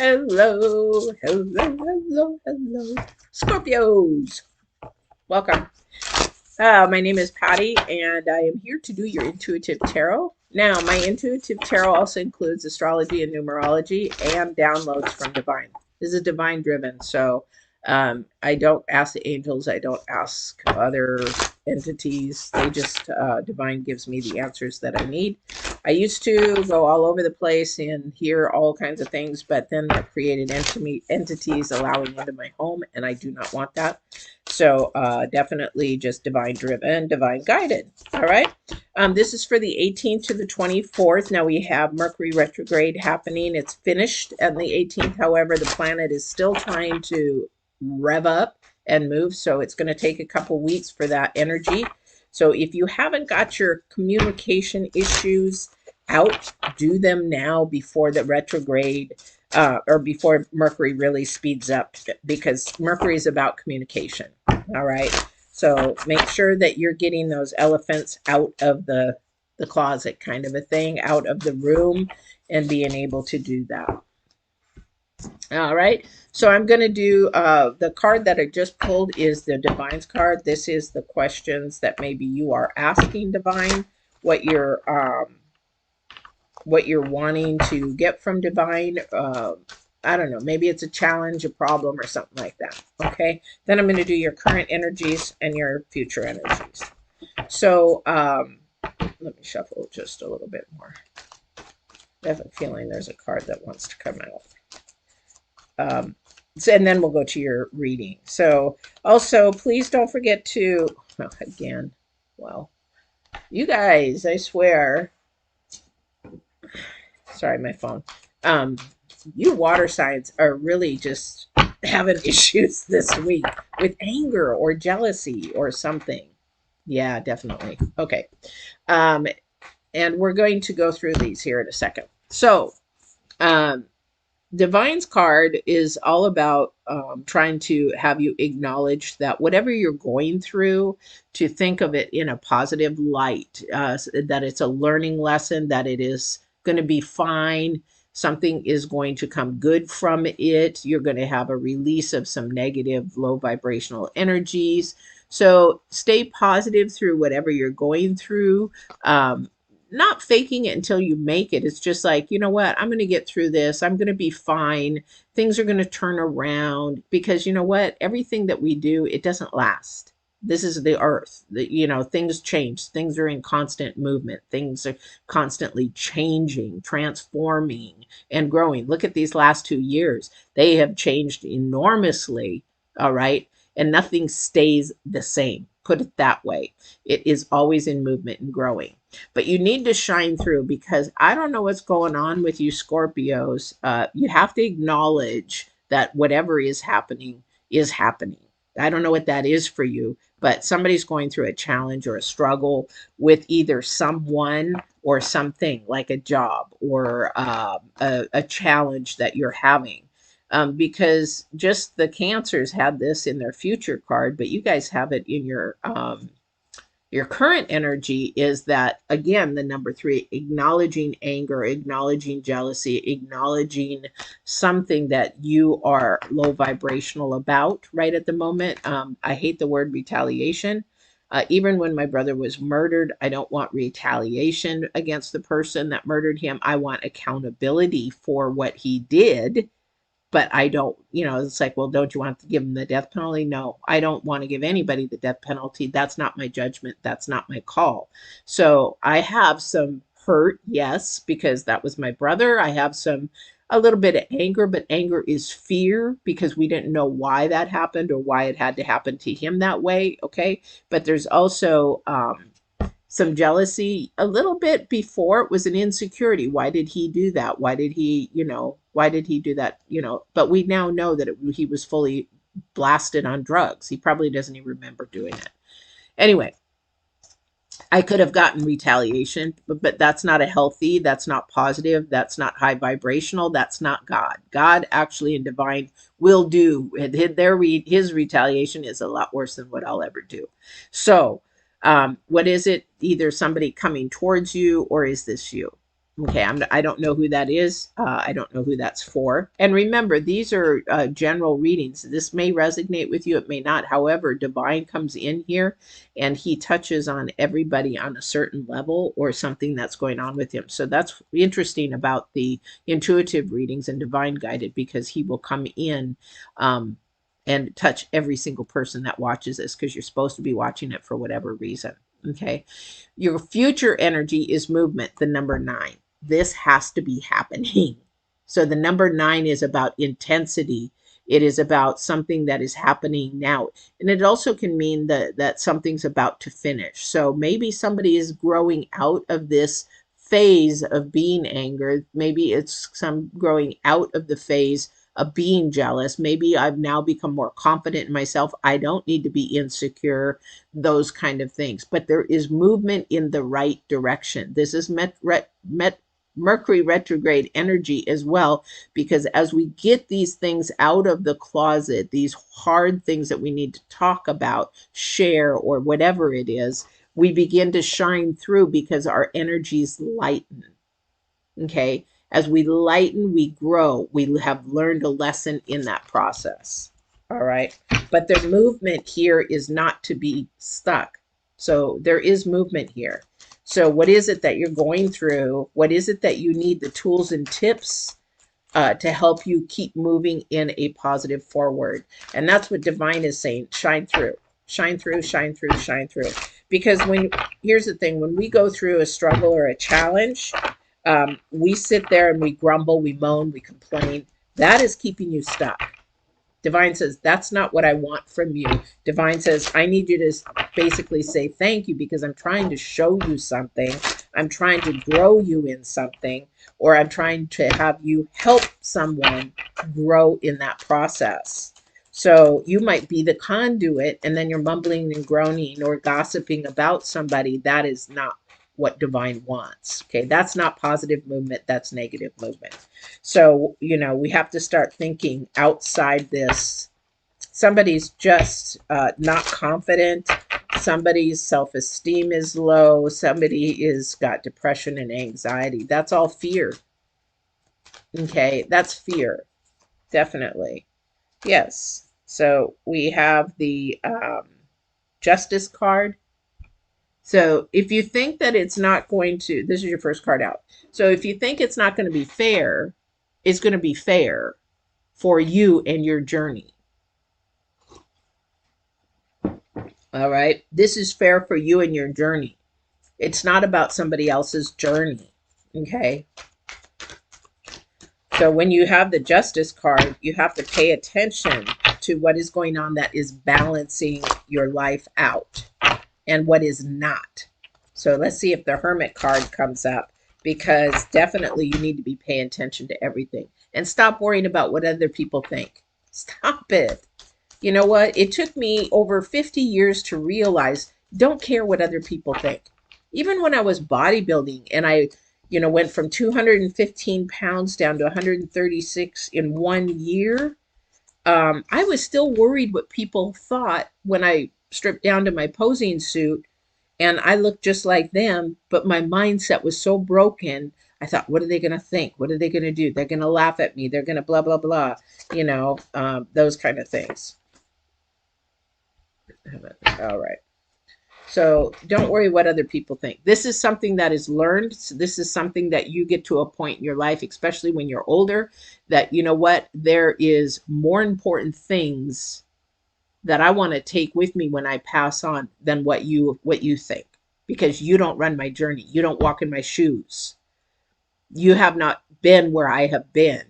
Hello, hello, hello, hello. Scorpios, welcome. My name is Patty, and I am here to do your intuitive tarot. Now, my intuitive tarot also includes astrology and numerology and downloads from divine. This is divine driven, so I don't ask the angels, I don't ask other entities. They just, divine gives me the answers that I need. I used to go all over the place and hear all kinds of things, but then that created entities allowing into my home, and I do not want that. So definitely just divine driven, divine guided. All right. This is for the 18th to the 24th. Now we have Mercury retrograde happening. It's finished on the 18th. However, the planet is still trying to rev up and move. So it's going to take a couple weeks for that energy. So if you haven't got your communication issues out, do them now before the retrograde, or before Mercury really speeds up, because Mercury is about communication. All right. So make sure that you're getting those elephants out of the closet, kind of a thing, out of the room, and being able to do that. All right. So I'm going to do the card that I just pulled is the Divine's card. This is the questions that maybe you are asking Divine, what you're wanting to get from Divine. I don't know, maybe it's a challenge, a problem, or something like that. Okay. Then I'm going to do your current energies and your future energies. So let me shuffle just a little bit more. I have a feeling there's a card that wants to come out. And then we'll go to your reading. So also, please don't forget to, well, again, well, you guys, I swear, sorry, my phone. You water signs are really just having issues this week with anger or jealousy or something. Yeah, definitely. Okay. And we're going to go through these here in a second. So, Divine's card is all about trying to have you acknowledge that whatever you're going through, to think of it in a positive light, that it's a learning lesson, that it is going to be fine. Something is going to come good from it. You're going to have a release of some negative, low vibrational energies. So stay positive through whatever you're going through. Not faking it until you make it. It's just like, you know what? I'm going to get through this. I'm going to be fine. Things are going to turn around, because you know what? Everything that we do, it doesn't last. This is the earth. Things change. Things are in constant movement. Things are constantly changing, transforming, and growing. Look at these last 2 years. They have changed enormously. All right. And nothing stays the same. Put it that way. It is always in movement and growing. But you need to shine through, because I don't know what's going on with you Scorpios. You have to acknowledge that whatever is happening is happening. I don't know what that is for you, but somebody's going through a challenge or a struggle with either someone or something, like a job or a challenge that you're having. Because just the Cancers had this in their future card, but you guys have it in your current energy. Is that, again, the number 3, acknowledging anger, acknowledging jealousy, acknowledging something that you are low vibrational about right at the moment. I hate the word retaliation. Even when my brother was murdered, I don't want retaliation against the person that murdered him. I want accountability for what he did. But I don't, it's like, well, don't you want to give him the death penalty? No, I don't want to give anybody the death penalty. That's not my judgment. That's not my call. So I have some hurt, yes, because that was my brother. I have a little bit of anger, but anger is fear, because we didn't know why that happened or why it had to happen to him that way. Okay. But there's also, some jealousy a little bit. Before, it was an insecurity. Why did he do that? Why did he do that? But we now know that he was fully blasted on drugs. He probably doesn't even remember doing it. Anyway, I could have gotten retaliation, but that's not that's not positive. That's not high vibrational. That's not God. God actually in divine will do. His retaliation is a lot worse than what I'll ever do. So, what is it? Either somebody coming towards you, or is this you? Okay, I don't know who that is. I don't know who that's for. And remember, these are general readings. This may resonate with you, it may not. However, divine comes in here and he touches on everybody on a certain level or something that's going on with him. So that's interesting about the intuitive readings and divine guided, because he will come in and touch every single person that watches this, because you're supposed to be watching it for whatever reason. Okay. Your future energy is movement, the number 9. This has to be happening. So the number 9 is about intensity. It is about something that is happening now. And it also can mean that something's about to finish. So maybe somebody is growing out of this phase of being angered. Maybe it's some growing out of the phase of being jealous. Maybe I've now become more confident in myself. I don't need to be insecure, those kind of things. But there is movement in the right direction. This is Mercury retrograde energy as well, because as we get these things out of the closet, these hard things that we need to talk about, share, or whatever it is, we begin to shine through because our energies lighten. Okay. As we lighten, we grow. We have learned a lesson in that process. All right. But the movement here is not to be stuck. So there is movement here. So what is it that you're going through? What is it that you need the tools and tips to help you keep moving in a positive forward? And that's what divine is saying. Shine through, shine through, shine through, shine through. Because here's the thing, when we go through a struggle or a challenge, we sit there and we grumble, we moan, we complain. That is keeping you stuck. Divine says, that's not what I want from you. Divine says, I need you to basically say thank you, because I'm trying to show you something. I'm trying to grow you in something, or I'm trying to have you help someone grow in that process. So you might be the conduit, and then you're mumbling and groaning or gossiping about somebody. That is not what divine wants. Okay, that's not positive movement, that's negative movement. So, we have to start thinking outside this. Somebody's just not confident. Somebody's self-esteem is low. Somebody is got depression and anxiety. That's all fear. Okay, that's fear. Definitely. Yes. So we have the Justice card. So if you think that it's not going to, this is your first card out. So if you think it's not going to be fair, it's going to be fair for you and your journey. All right. This is fair for you and your journey. It's not about somebody else's journey. Okay. So when you have the Justice card, you have to pay attention to what is going on that is balancing your life out and what is not. So let's see if the Hermit card comes up, because definitely you need to be paying attention to everything and stop worrying about what other people think. Stop it. You know what? It took me over 50 years to realize, don't care what other people think. Even when I was bodybuilding and I, went from 215 pounds down to 136 in 1 year, I was still worried what people thought when I stripped down to my posing suit and I looked just like them, but my mindset was so broken. I thought, what are they going to think? What are they going to do? They're going to laugh at me. They're going to blah, blah, blah, those kind of things. All right. So don't worry what other people think. This is something that is learned. So this is something that you get to a point in your life, especially when you're older, that you know what, there is more important things that I want to take with me when I pass on than what you think, because you don't run my journey. You don't walk in my shoes. You have not been where I have been.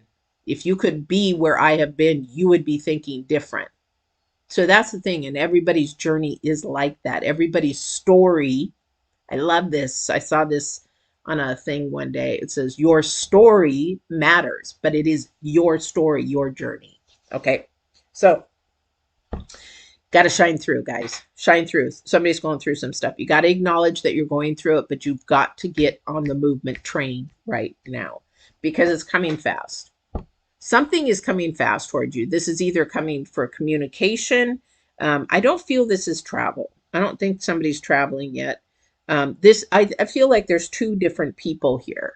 If you could be where I have been, you would be thinking different. So that's the thing. And everybody's journey is like that. Everybody's story. I love this. I saw this on a thing one day. It says, your story matters, but it is your story, your journey. Okay. So got to shine through, guys. Shine through. Somebody's going through some stuff. You got to acknowledge that you're going through it, but you've got to get on the movement train right now, because it's coming fast. Something is coming fast towards you. This is either coming for communication. I don't feel this is travel. I don't think somebody's traveling yet. I feel like there's two different people here.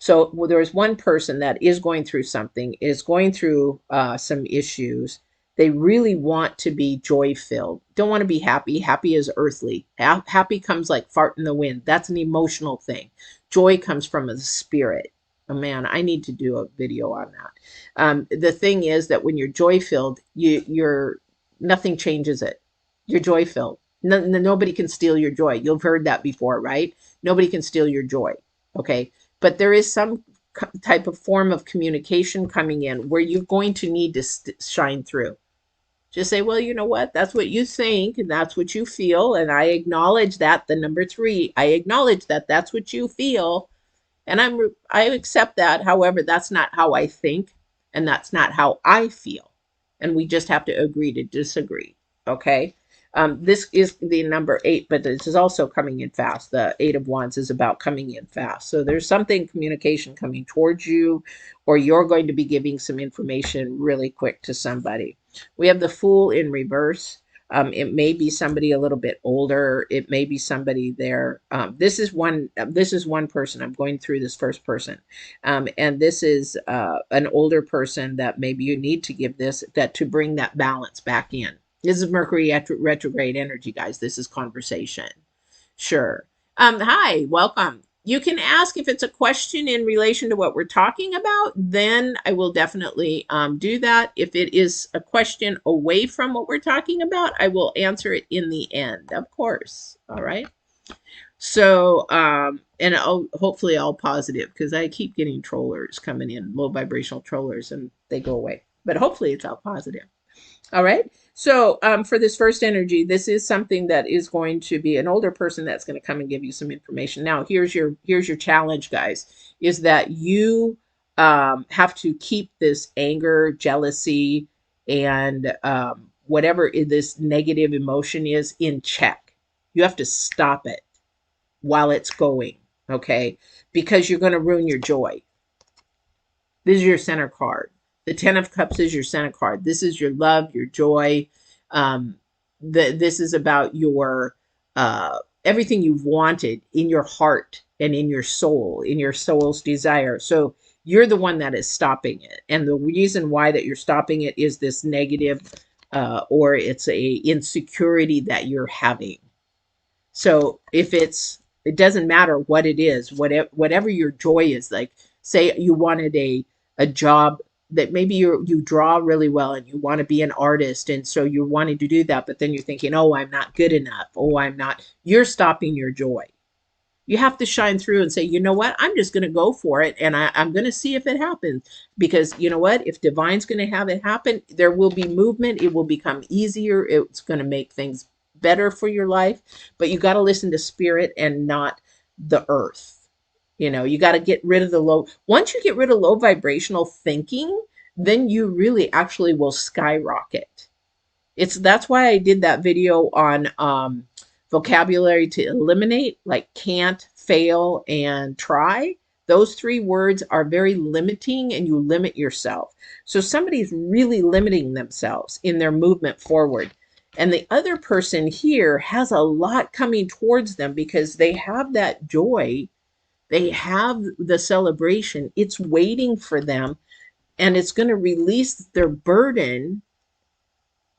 So well, there's one person that is going through something, is going through some issues. They really want to be joy filled. Don't want to be happy. Happy is earthly. Happy comes like fart in the wind. That's an emotional thing. Joy comes from the spirit. Oh man, I need to do a video on that. The thing is that when you're joy filled, you're nothing changes it. You're joy filled. Nobody can steal your joy. You've heard that before, right? Nobody can steal your joy. Okay. But there is some type of form of communication coming in where you're going to need to shine through. Just say, well, you know what? That's what you think and that's what you feel. And I acknowledge that. The number three, I acknowledge that that's what you feel. And I accept that. However, that's not how I think and that's not how I feel. And we just have to agree to disagree. Okay. This is the number eight, but this is also coming in fast. The Eight of Wands is about coming in fast. So there's something communication coming towards you, or you're going to be giving some information really quick to somebody. We have the Fool in reverse. It may be somebody a little bit older. It may be somebody there. This is one. This is one person. I'm going through this first person, and this is an older person that maybe you need to give this that to bring that balance back in. This is Mercury retrograde energy, guys. This is conversation. Sure. Hi, welcome. You can ask if it's a question in relation to what we're talking about, then I will definitely do that. If it is a question away from what we're talking about, I will answer it in the end, of course. All right. So, and hopefully all positive because I keep getting trollers coming in, low vibrational trollers, and they go away. But hopefully it's all positive. All right. So for this first energy, this is something that is going to be an older person that's going to come and give you some information. Now, here's your challenge, guys, is that you have to keep this anger, jealousy, and whatever this negative emotion is in check. You have to stop it while it's going, okay? Because you're going to ruin your joy. This is your center card. The Ten of Cups is your center card. This is your love, your joy. This is about your everything you've wanted in your heart and in your soul's desire. So you're the one that is stopping it. And the reason why that you're stopping it is this negative or it's a insecurity that you're having. So if it doesn't matter what it is, whatever your joy is, like say you wanted a job that maybe you draw really well and you want to be an artist. And so you're wanting to do that, but then you're thinking, oh, I'm not good enough. Oh, you're stopping your joy. You have to shine through and say, you know what? I'm just going to go for it. And I'm going to see if it happens because you know what? If divine's going to have it happen, there will be movement. It will become easier. It's going to make things better for your life, but you got to listen to spirit and not the earth. You know, you got to get rid of once you get rid of low vibrational thinking, then you really actually will skyrocket. That's why I did that video on vocabulary to eliminate, like can't, fail, and try. Those three words are very limiting and you limit yourself. So somebody's really limiting themselves in their movement forward. And the other person here has a lot coming towards them because they have that joy. They have the celebration. It's waiting for them and it's going to release their burden,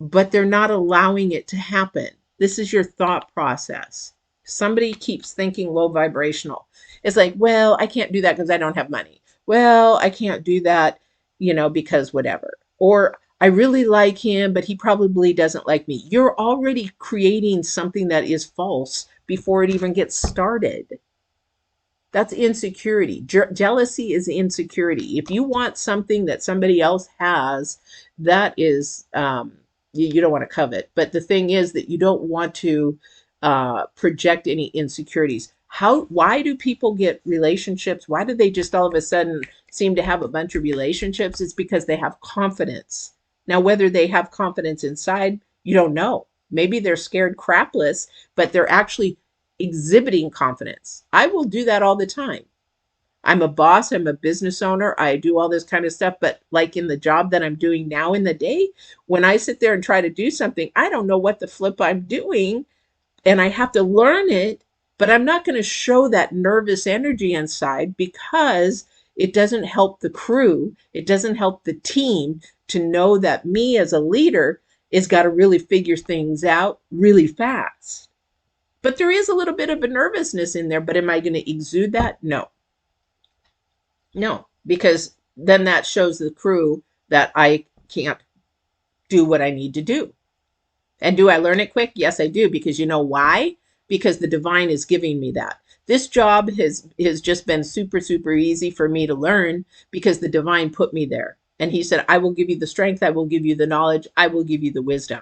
but they're not allowing it to happen. This is your thought process. Somebody keeps thinking low vibrational. It's like, well, I can't do that because I don't have money. Well, I can't do that, because whatever. Or I really like him, but he probably doesn't like me. You're already creating something that is false before it even gets started. That's insecurity. Jealousy is insecurity. If you want something that somebody else has, that is, you don't want to covet. But the thing is that you don't want to project any insecurities. Why do people get relationships? Why do they just all of a sudden seem to have a bunch of relationships? It's because they have confidence. Now, whether they have confidence inside, you don't know. Maybe they're scared crapless, but they're actually exhibiting confidence. I will do that all the time. I'm a boss. I'm a business owner. I do all this kind of stuff. But like in the job that I'm doing now in the day, when I sit there and try to do something, I don't know what the flip I'm doing. And I have to learn it. But I'm not going to show that nervous energy inside because it doesn't help the crew. It doesn't help the team to know that me as a leader is got to really figure things out really fast. But there is a little bit of a nervousness in there, but am I going to exude that? No. No, because then that shows the crew that I can't do what I need to do. And do I learn it quick? Yes, I do. Because you know why? Because the divine is giving me that. This job has just been super, super easy for me to learn because the divine put me there. And he said, I will give you the strength. I will give you the knowledge. I will give you the wisdom.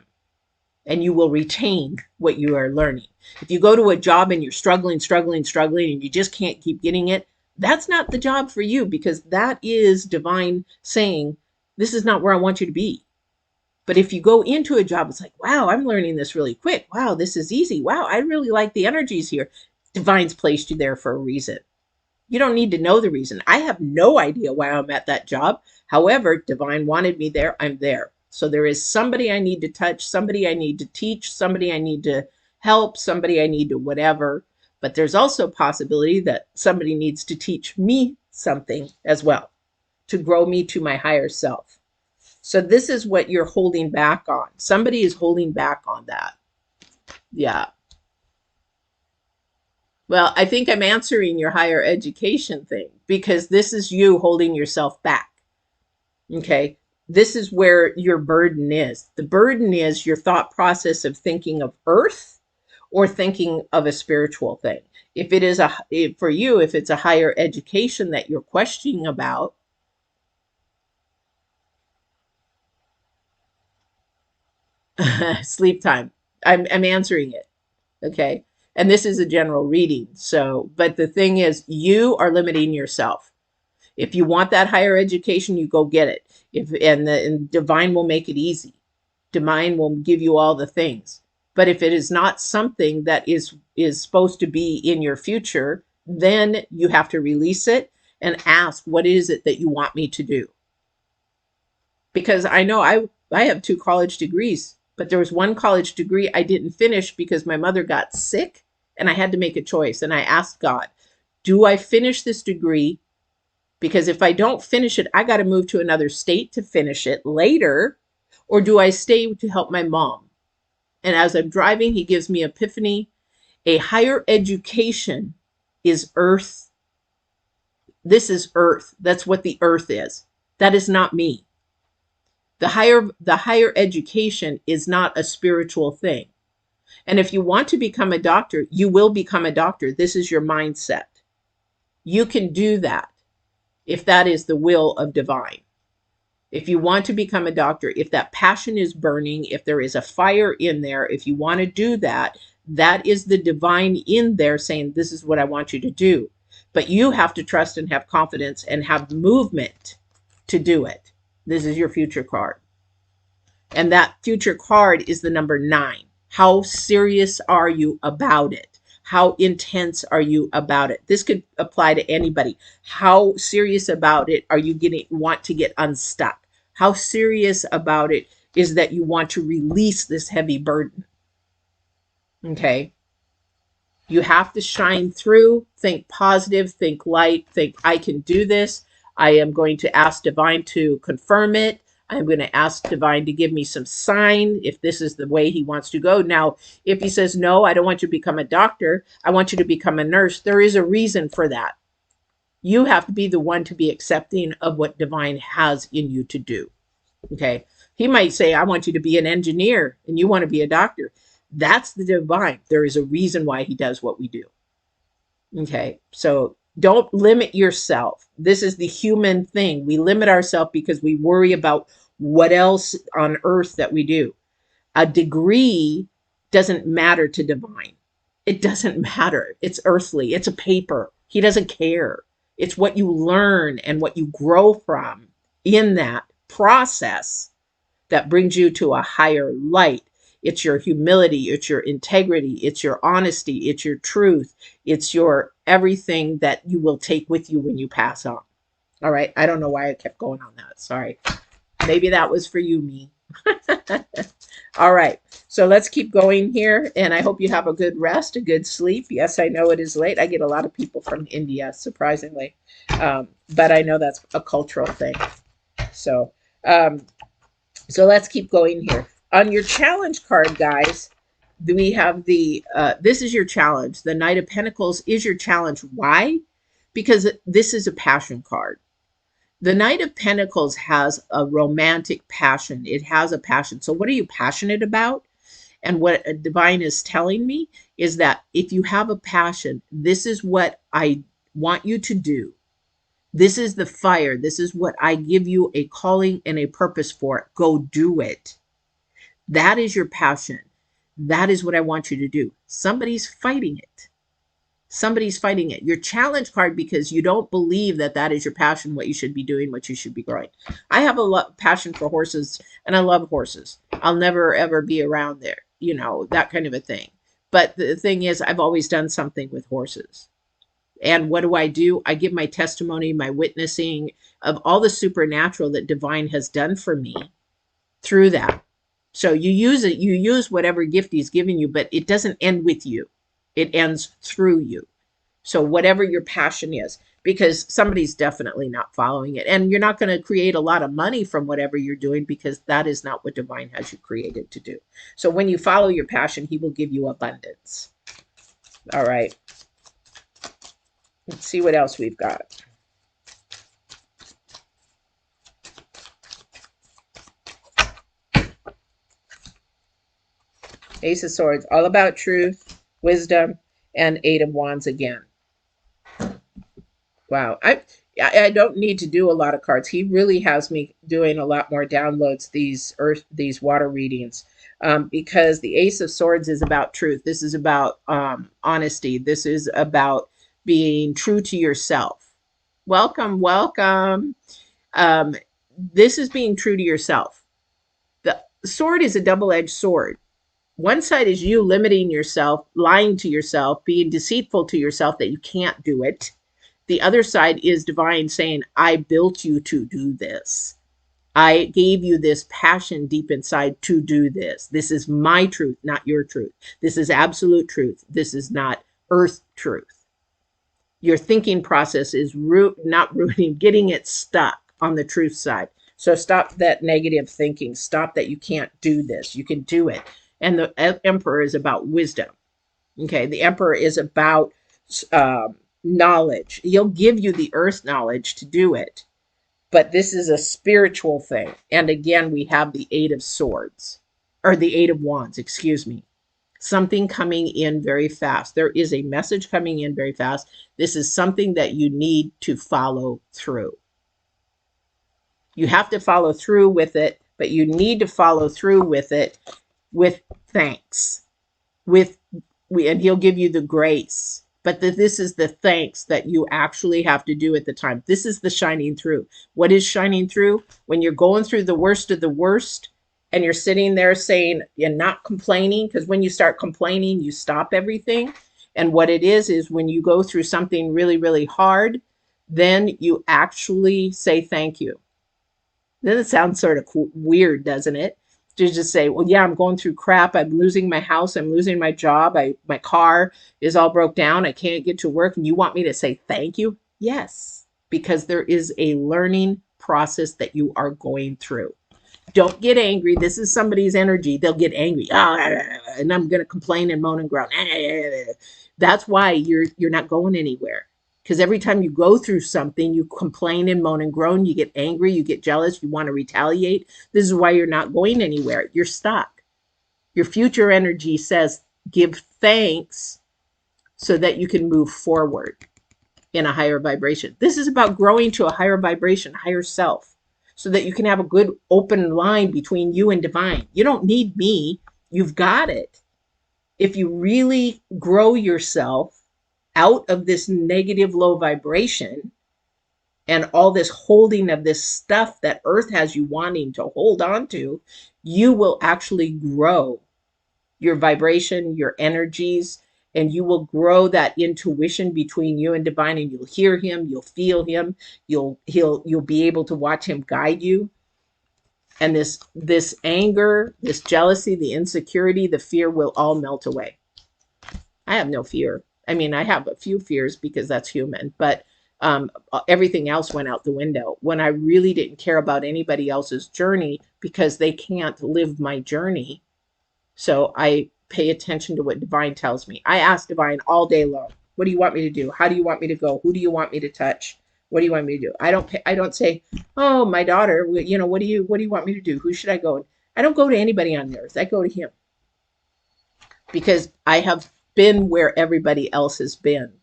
And you will retain what you are learning. If you go to a job and you're struggling, and you just can't keep getting it, that's not the job for you, because that is divine saying, this is not where I want you to be. But if you go into a job, it's like, wow, I'm learning this really quick. Wow, this is easy. Wow, I really like the energies here. Divine's placed you there for a reason. You don't need to know the reason. I have no idea why I'm at that job. However, divine wanted me there. I'm there. So there is somebody I need to touch, somebody I need to teach, somebody I need to help, somebody I need to whatever. But there's also a possibility that somebody needs to teach me something as well to grow me to my higher self. So this is what you're holding back on. Somebody is holding back on that. Yeah. Well, I think I'm answering your higher education thing, because this is you holding yourself back. Okay. This is where your burden is. The burden is your thought process of thinking of earth or thinking of a spiritual thing. If it is for you, if it's a higher education that you're questioning about, sleep time. I'm answering it. Okay. And this is a general reading. So, but the thing is, you are limiting yourself. If you want that higher education, you go get it. And divine will make it easy. Divine will give you all the things. But if it is not something that is supposed to be in your future, then you have to release it and ask, what is it that you want me to do? Because I know I have 2 college degrees, but there was one college degree I didn't finish because my mother got sick and I had to make a choice. And I asked God, do I finish this degree? Because if I don't finish it, I got to move to another state to finish it later. Or do I stay to help my mom? And as I'm driving, he gives me epiphany. A higher education is earth. This is earth. That's what the earth is. That is not me. The higher education is not a spiritual thing. And if you want to become a doctor, you will become a doctor. This is your mindset. You can do that if that is the will of divine. If you want to become a doctor, if that passion is burning, if there is a fire in there, if you want to do that, that is the divine in there saying, this is what I want you to do. But you have to trust and have confidence and have movement to do it. This is your future card. And that future card is the number 9. How serious are you about it? How intense are you about it? This could apply to anybody. How serious about it are you want to get unstuck? How serious about it is that you want to release this heavy burden? Okay. You have to shine through, think positive, think light, think I can do this. I am going to ask divine to confirm it. I'm going to ask divine to give me some sign if this is the way he wants to go. Now, if he says, no, I don't want you to become a doctor, I want you to become a nurse, there is a reason for that. You have to be the one to be accepting of what divine has in you to do. Okay. He might say, I want you to be an engineer and you want to be a doctor. That's the divine. There is a reason why he does what we do. Okay. So don't limit yourself. This is the human thing. We limit ourselves because we worry about what else on earth that we do. A degree doesn't matter to divine. It doesn't matter. It's earthly. It's a paper. He doesn't care. It's what you learn and what you grow from in that process that brings you to a higher light. It's your humility, it's your integrity, it's your honesty, it's your truth, it's your everything that you will take with you when you pass on. All right. I don't know why I kept going on that. Sorry. Maybe that was for you, me. All right. So let's keep going here. And I hope you have a good rest, a good sleep. Yes, I know it is late. I get a lot of people from India, surprisingly. But I know that's a cultural thing. So, um, so let's keep going here. On your challenge card, guys, we have this is your challenge. The Knight of Pentacles is your challenge. Why? Because this is a passion card. The Knight of Pentacles has a romantic passion. It has a passion. So what are you passionate about? And what Divine is telling me is that if you have a passion, this is what I want you to do. This is the fire. This is what I give you a calling and a purpose for. Go do it. That is your passion. That is what I want you to do. Somebody's fighting it. Somebody's fighting it. Your challenge card, because you don't believe that that is your passion, what you should be doing, what you should be growing. I have a passion for horses, and I love horses. I'll never ever be around there, you know, that kind of a thing. But the thing is, I've always done something with horses. And what do? I give my testimony, my witnessing of all the supernatural that Divine has done for me through that. So you use it, you use whatever gift he's given you, but it doesn't end with you. It ends through you. So whatever your passion is, because somebody's definitely not following it. And you're not going to create a lot of money from whatever you're doing, because that is not what Divine has you created to do. So when you follow your passion, he will give you abundance. All right. Let's see what else we've got. Ace of Swords, all about truth, wisdom, and Eight of Wands again. Wow. I don't need to do a lot of cards. He really has me doing a lot more downloads, these water readings, because the Ace of Swords is about truth. This is about honesty. This is about being true to yourself. Welcome, welcome. This is being true to yourself. The sword is a double-edged sword. One side is you limiting yourself, lying to yourself, being deceitful to yourself that you can't do it. The other side is Divine saying, I built you to do this. I gave you this passion deep inside to do this. This is my truth, not your truth. This is absolute truth. This is not earth truth. Your thinking process is not ruining, getting it stuck on the truth side. So stop that negative thinking. Stop that you can't do this. You can do it. And the Emperor is about wisdom. Okay, the Emperor is about knowledge. He'll give you the earth knowledge to do it. But this is a spiritual thing. And again, we have the Eight of Swords, or the Eight of Wands, excuse me. Something coming in very fast. There is a message coming in very fast. This is something that you need to follow through. You have to follow through with it, but you need to follow through with it with thanks. And he'll give you the grace. But this is the thanks that you actually have to do at the time. This is the shining through. What is shining through? When you're going through the worst of the worst, and you're sitting there saying, you're not complaining, because when you start complaining, you stop everything. And what it is when you go through something really, really hard, then you actually say thank you. Then it sounds sort of weird, doesn't it? To just say, well, yeah, I'm going through crap. I'm losing my house. I'm losing my job. My car is all broke down. I can't get to work. And you want me to say thank you? Yes, because there is a learning process that you are going through. Don't get angry. This is somebody's energy. They'll get angry. And I'm going to complain and moan and groan. That's why you're not going anywhere. Because every time you go through something, you complain and moan and groan, you get angry, you get jealous, you want to retaliate. This is why you're not going anywhere. You're stuck. Your future energy says, give thanks so that you can move forward in a higher vibration. This is about growing to a higher vibration, higher self, so that you can have a good open line between you and Divine. You don't need me. You've got it. If you really grow yourself out of this negative low vibration and all this holding of this stuff that earth has you wanting to hold on to, you will actually grow your vibration, your energies, and you will grow that intuition between you and Divine, and you'll hear him, you'll feel him, you'll be able to watch him guide you. And this anger, this jealousy, the insecurity, the fear will all melt away. I have no fear. I mean, I have a few fears because that's human, but everything else went out the window when I really didn't care about anybody else's journey because they can't live my journey. So I pay attention to what divine tells me. I ask divine all day long, what do you want me to do? How do you want me to go? Who do you want me to touch? What do you want me to do? I don't say, oh, my daughter, you know, what do you want me to do? Who should I go? I don't go to anybody on earth. I go to him because I have been where everybody else has been.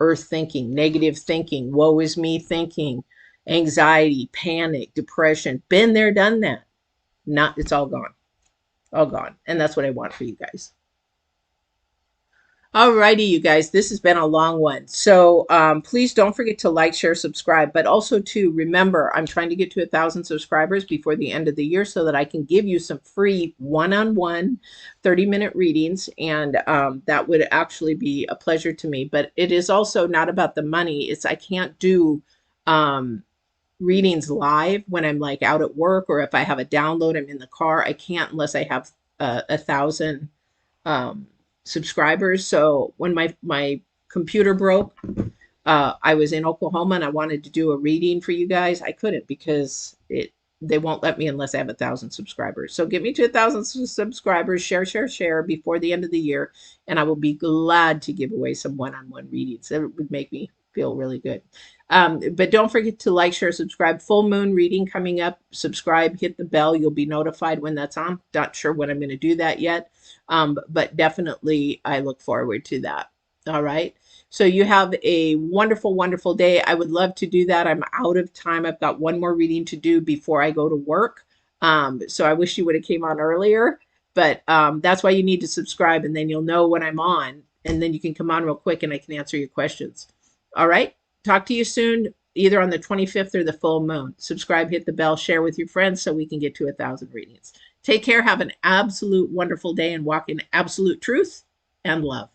Earth thinking, negative thinking, woe is me thinking, anxiety, panic, depression. Been there, done that. Not, it's all gone. All gone. And that's what I want for you guys. Alrighty, you guys, this has been a long one. So please don't forget to like, share, subscribe, but also to remember, I'm trying to get to 1,000 subscribers before the end of the year so that I can give you some free one-on-one 30-minute readings. And that would actually be a pleasure to me. But it is also not about the money. It's I can't do readings live when I'm like out at work, or if I have a download, I'm in the car. I can't unless I have 1,000 subscribers. So when my computer broke, I was in Oklahoma and I wanted to do a reading for you guys. I couldn't because they won't let me unless I have 1,000 subscribers. So get me to 1,000 subscribers, share before the end of the year, and I will be glad to give away some one-on-one readings. That would make me feel really good. But don't forget to like, share, subscribe. Full moon reading coming up. Subscribe, hit the bell. You'll be notified when that's on. Not sure when I'm going to do that yet. But definitely I look forward to that. All right. So you have a wonderful, wonderful day. I would love to do that. I'm out of time. I've got one more reading to do before I go to work. So I wish you would have came on earlier, but that's why you need to subscribe, and then you'll know when I'm on, and then you can come on real quick and I can answer your questions. All right. Talk to you soon, either on the 25th or the full moon. Subscribe, hit the bell, share with your friends so we can get to 1,000 readings. Take care. Have an absolute wonderful day and walk in absolute truth and love.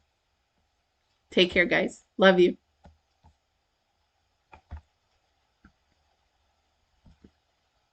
Take care, guys. Love you.